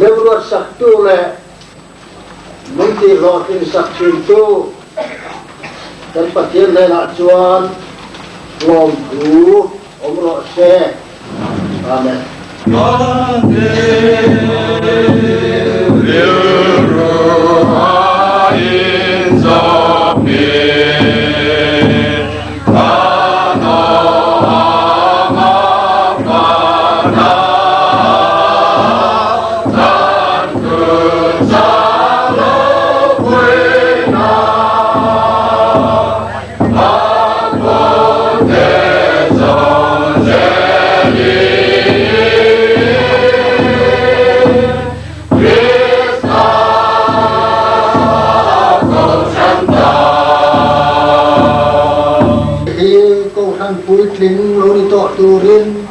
nếu luật sắc tu lệ mình thì lo tin sắc tin tu dan phát hiện này là chuan lòng cứu ông lo xe amen. Puitling lori to turin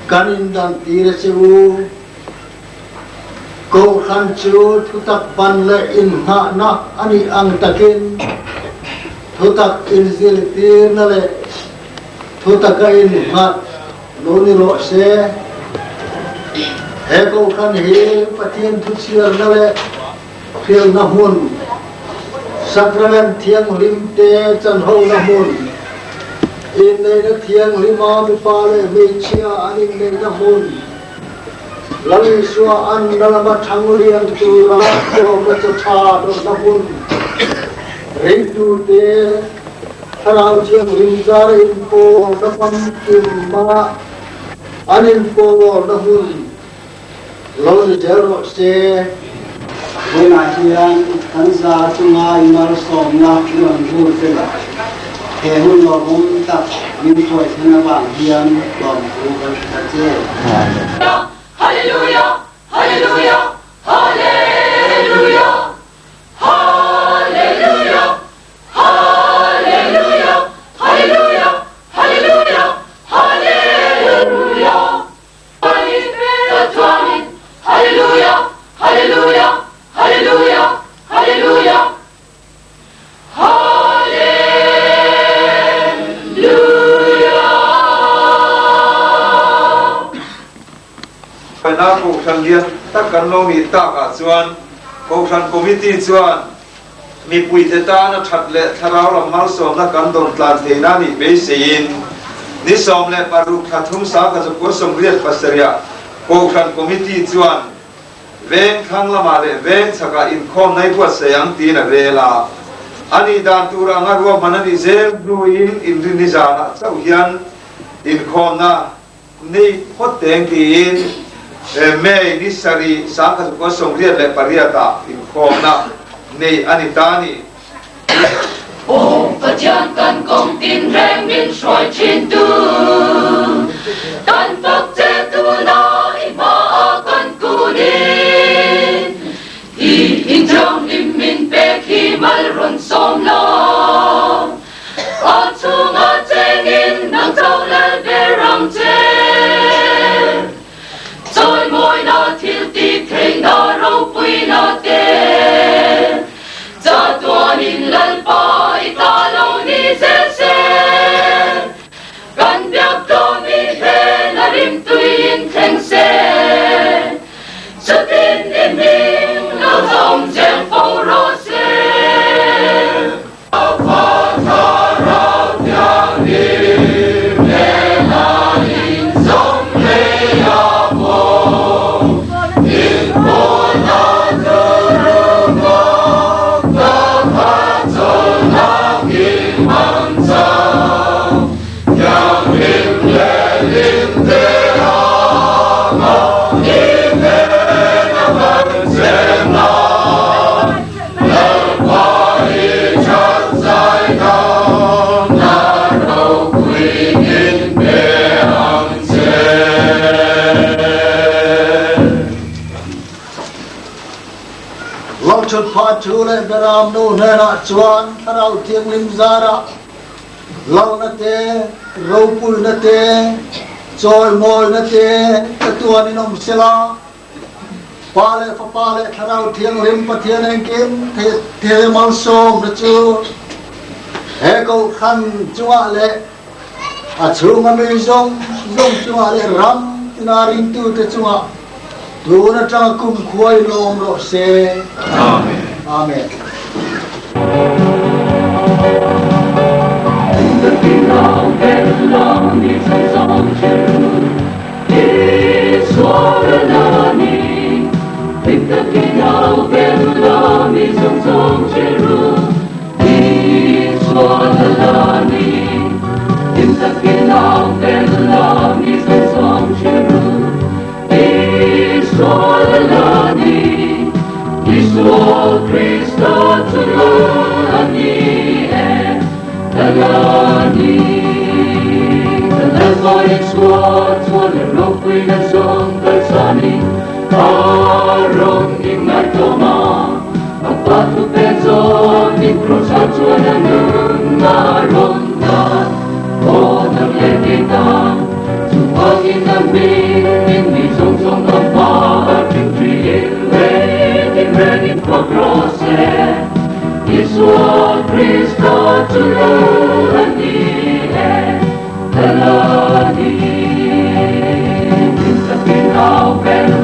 kanin dan tira sewu Kohhran chu thutak ban le in ha na ani ang takin thutak in ziltir na le thutak in ha lori lo se he Kohhran he patien thusiar na le phil na hun sakramen thiang limte chan ho na hun in đây nó thiêng lima mi pa le mi chia anin đây nó hun lali xua ăn đó là mà thằng liền tu ra cho nó cho cha đó nó hun rinh tu te thằng chiang lim ra in po nó pam kim ma anin po nó hun lo ni jero se when I hear Tanza Tunga Imar Somna Kiran Gurfela he hun lo mum tak min thoi thana bang hian lom ku ka che hallelujah hallelujah hallelujah hallelujah hallelujah hallelujah hallelujah hallelujah hallelujah hallelujah hallelujah hallelujah na Kohhran lian tak kan lo mi ta ka chuan Kohhran committee chuan mi pui te ta na that le tharau lam mal som na kan don tlan theina ni be sein ni som le paru thathum sa ka ko som riat pasaria Kohhran committee chuan veng thang lama le veng chaka in khom nai puat sayang ti na rela ani dan tura nga ro manani zel blu in ni jana chau hian in khom na nei hot teng tin mei ni sari sangka ko som riat le pariata in khom na nei ani tani ô Phật gian cần công tin rèn min soi trên tu tan Phật chế tu na ima cần cu đi in trong lim min pe khi mal run som na a chung a cheng in nang châu le be ram che trôi môi na thiêu ti theng na rau pui na te cha tua in lal pa ita lo ni se se kan biak to mi he na rim tuin theng se chutin in ming lo zong jeng fo ro se pa tha rao tiang ni le na in zong le ya chut pha chu le beram nu ne na chuan tharau thiang lim zara lau na te ro pul na te choi mol na te tuan in om sela pale fa pale tharau thiang lim pathian en kim the mal som na chu he Kohhran chua le a chung a mi zong chua le ram na ring tu te chua tu na cha kum khoi long lo se Amen. amen Thalai,